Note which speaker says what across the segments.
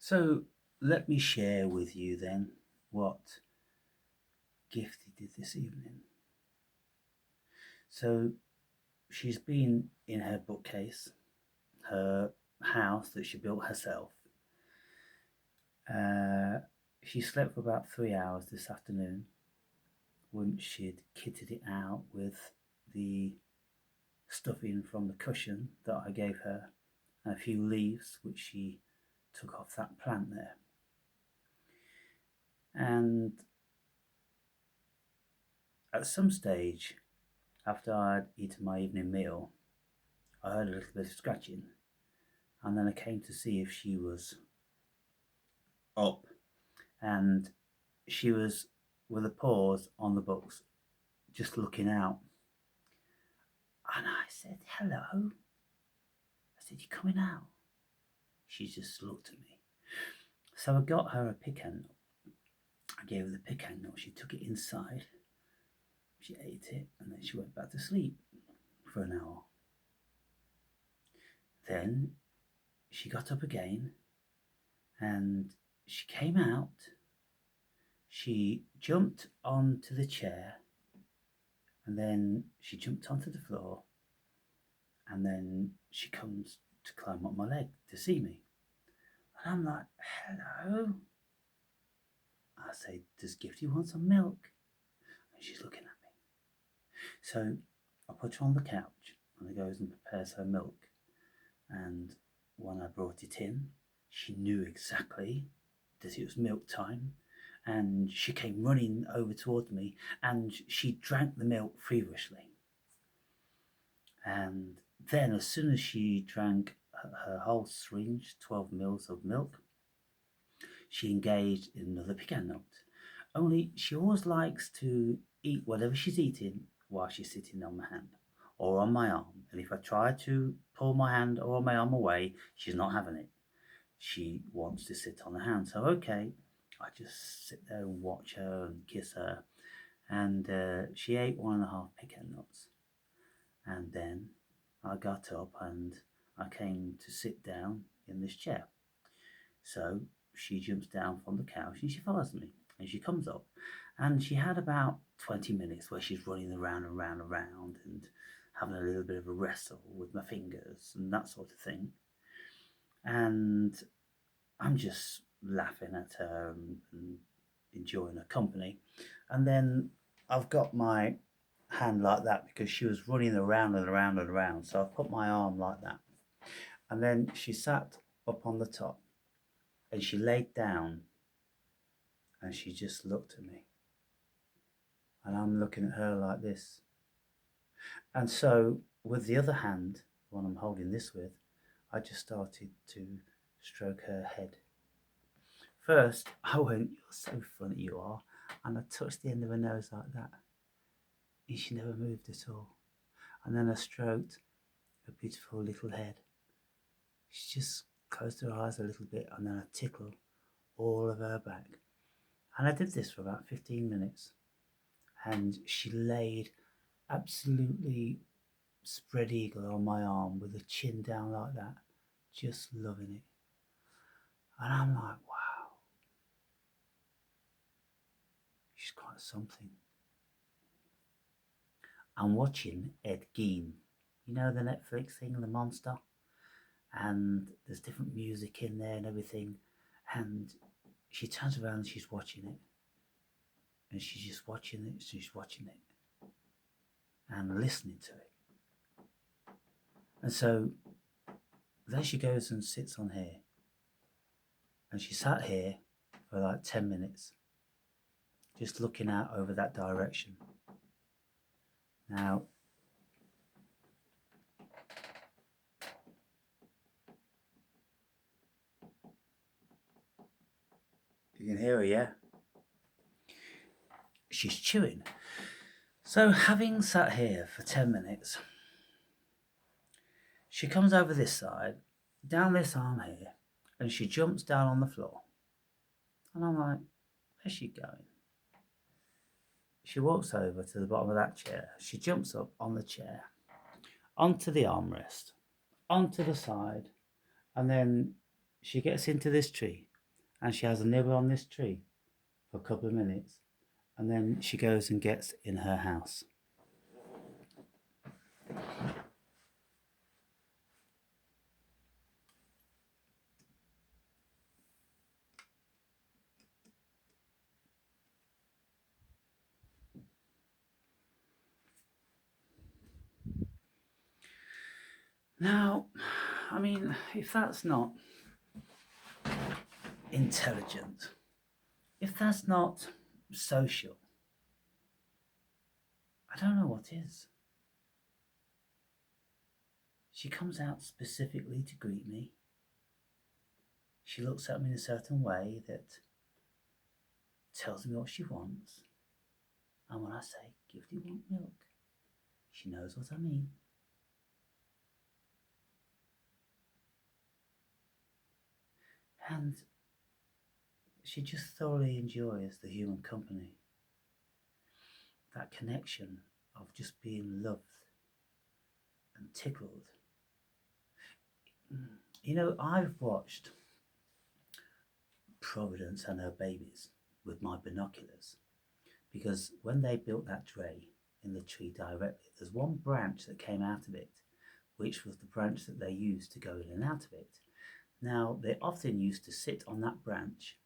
Speaker 1: So let me share with you then what Gifty did this evening. So she's been in her bookcase, her house that she built herself. Uh, she slept for about 3 hours this afternoon once she'd kitted it out with the stuffing from the cushion that I gave her and a few leaves which she took off that plant there. And at some stage, after I'd eaten my evening meal, I heard a little bit of scratching, and then I came to see if she was up, and she was with her paws on the books, just looking out. And I said, "Hello." I said, "You coming out?" She just looked at me. So I got her a pecan nut. I gave her the pecan nut. She took it inside. She ate it, and then she went back to sleep for an hour. Then she got up again, and she came out. She jumped onto the chair, and then she jumped onto the floor, and then she comes to climb up my leg to see me. And I'm like, "Hello." I say, "Does Gifty want some milk?" And she's looking at me. So I put her on the couch, and I goes and prepares her milk. And when I brought it in, she knew exactly that it was milk time, and she came running over towards me, and she drank the milk feverishly. And then as soon as she drank her whole syringe, 12 mils of milk, she engaged in another pecan nut. Only she always likes to eat whatever she's eating while she's sitting on my hand or on my arm. And if I try to pull my hand or my arm away, she's not having it. She wants to sit on the hand. So, okay, I just sit there and watch her and kiss her. And she ate 1.5 pecan nuts. And then I got up and I came to sit down in this chair. So she jumps down from the couch and she follows me. And she comes up, and she had about 20 minutes where she's running around and round and round and having a little bit of a wrestle with my fingers and that sort of thing. And I'm just laughing at her and enjoying her company. And then I've got my hand like that because she was running around and around and around. So I put my arm like that. And then she sat up on the top and she laid down and she just looked at me. And I'm looking at her like this. And so with the other hand, the one I'm holding this with, I just started to stroke her head. First, I went, "You're so funny, you are." And I touched the end of her nose like that. And she never moved at all. And then I stroked her beautiful little head. She just closed her eyes a little bit, and then I tickled all of her back. And I did this for about 15 minutes. And she laid absolutely spread eagle on my arm with her chin down like that, just loving it. And I'm like, wow, she's quite something. I'm watching Ed Gein, you know, the Netflix thing, The Monster, and there's different music in there and everything, and she turns around and she's watching it, and she's just watching it, and listening to it. And so there she goes and sits on here, and she sat here for like 10 minutes just looking out over that direction. Now, you can hear her, yeah? She's chewing. So having sat here for 10 minutes, she comes over this side, down this arm here, and she jumps down on the floor. And I'm like, where's she going? She walks over to the bottom of that chair. She jumps up on the chair, onto the armrest, onto the side, and then she gets into this tree and she has a nibble on this tree for a couple of minutes, and then she goes and gets in her house. Now, I mean, if that's not intelligent, if that's not social, I don't know what is. She comes out specifically to greet me. She looks at me in a certain way that tells me what she wants. And when I say, "Give, do you want milk?" she knows what I mean. And she just thoroughly enjoys the human company. That connection of just being loved and tickled. You know, I've watched Providence and her babies with my binoculars, because when they built that tray in the tree directly, there's one branch that came out of it, which was the branch that they used to go in and out of it. Now, they often used to sit on that branch.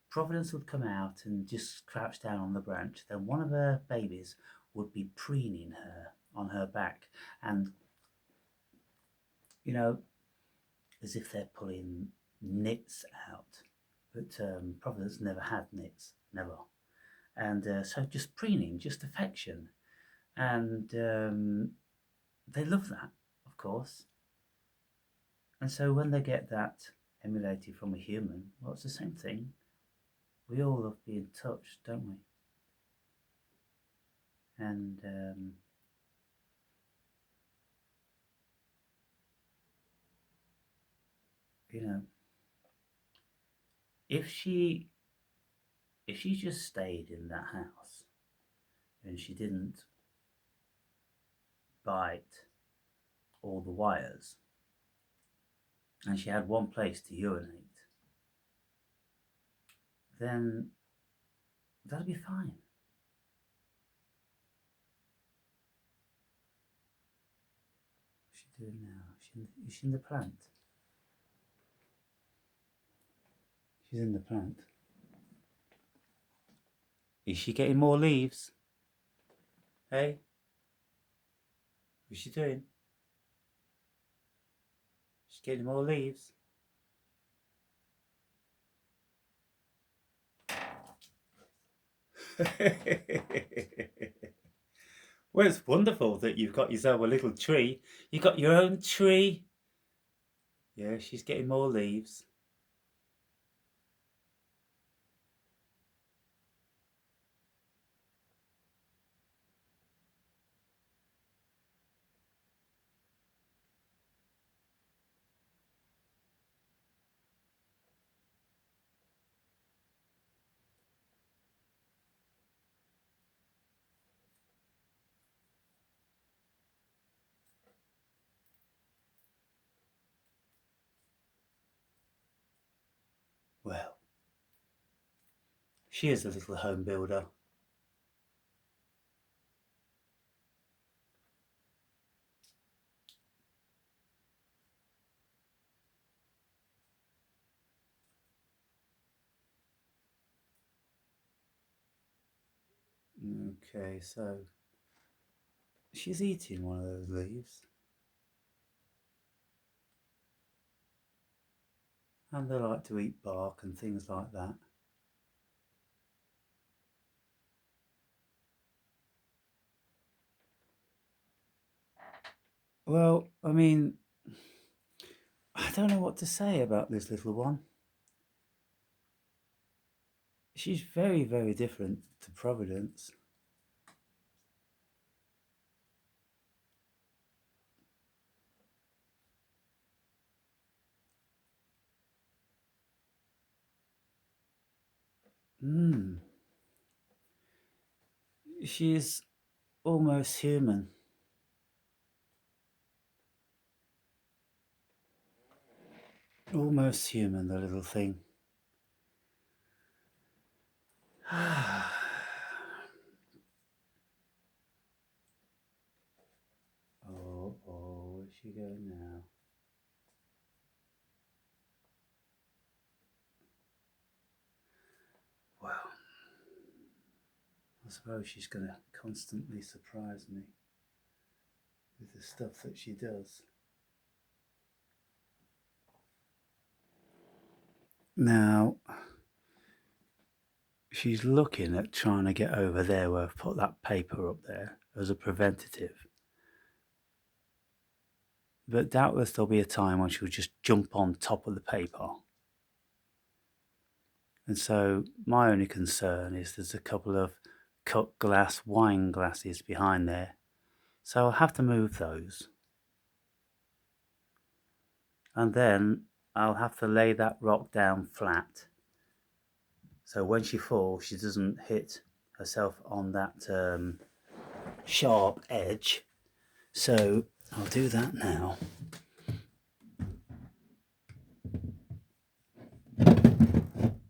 Speaker 1: Providence would come out and just crouch down on the branch. Then one of her babies would be preening her on her back, and, you know, as if they're pulling nits out. But Providence never had nits, never. And so just preening, just affection. And they love that, of course. And so when they get that emulated from a human, well, it's the same thing. We all love being touched, don't we? And you know, if she just stayed in that house and she didn't bite all the wires, and she had one place to urinate, then that'd be fine. What's she doing now? Is she in the plant? She's in the plant. Is she getting more leaves? Hey? What's she doing? She's getting more leaves. Well, it's wonderful that you've got yourself a little tree. You got your own tree. Yeah, she's getting more leaves. Well, she is a little home builder. Okay, so she's eating one of those leaves. And they like to eat bark and things like that. Well, I mean, I don't know what to say about this little one. She's very, very different to Providence. She's almost human. Almost human, the little thing. Oh, where's she going now? Well, I suppose she's going to constantly surprise me with the stuff that she does. Now, she's looking at trying to get over there where I've put that paper up there as a preventative. But doubtless there'll be a time when she'll just jump on top of the paper. And so my only concern is there's a couple of cut glass wine glasses behind there. So I'll have to move those. And then I'll have to lay that rock down flat. So when she falls, she doesn't hit herself on that sharp edge. So I'll do that now.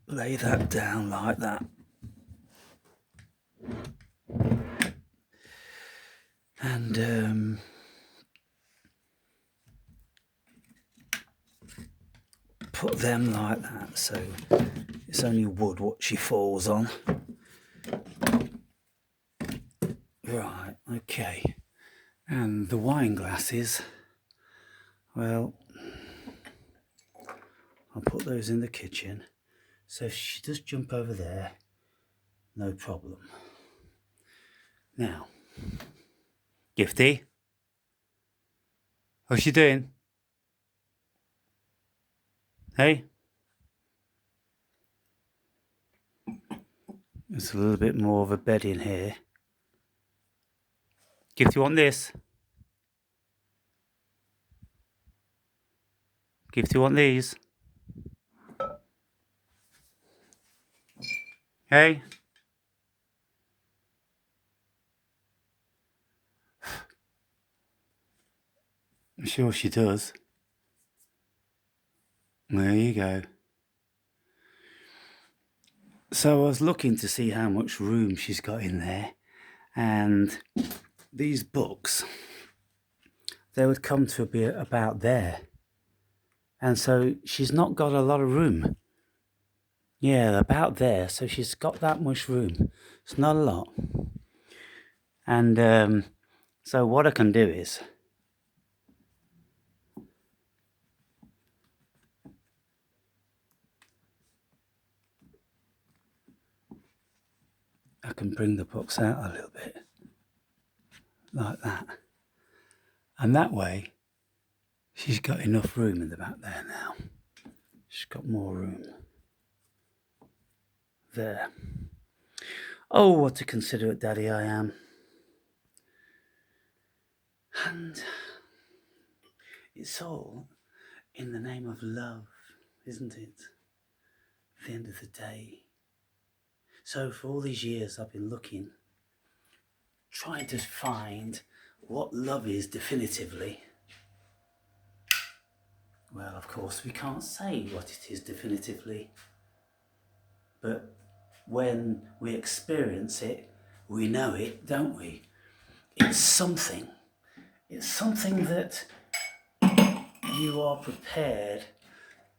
Speaker 1: Lay that down like that. And put them like that, so it's only wood what she falls on. Right, okay. And the wine glasses, well, I'll put those in the kitchen. So if she does jump over there, no problem. Now, Gifty, what's she doing? Hey? There's a little bit more of a bed in here. Gifty, want this? Gifty, want these? Hey? I'm sure she does. There you go. So I was looking to see how much room she's got in there, and these books, they would come to be about there. And so she's not got a lot of room. Yeah, about there. So she's got that much room. It's not a lot. And so what I can do is I can bring the books out a little bit like that. And that way she's got enough room in the back there now. She's got more room there. Oh, what a considerate daddy I am. And it's all in the name of love, isn't it? At the end of the day. So for all these years I've been looking, trying to find what love is definitively. Well, of course, we can't say what it is definitively. But when we experience it, we know it, don't we? It's something. It's something that you are prepared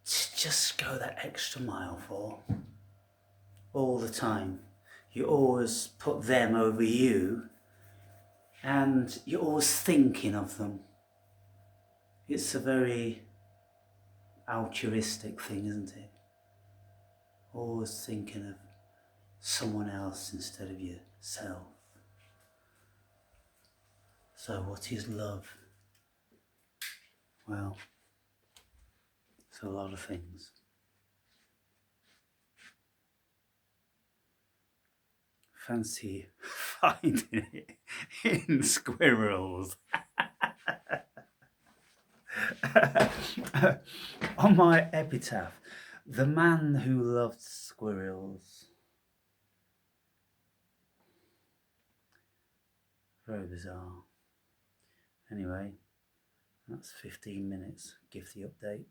Speaker 1: to just go that extra mile for. All the time. You always put them over you, and you're always thinking of them. It's a very altruistic thing, isn't it? Always thinking of someone else instead of yourself. So what is love? Well, it's a lot of things. Fancy finding it in squirrels. On my epitaph, the man who loved squirrels. Very bizarre. Anyway, that's 15 minutes. Give the update.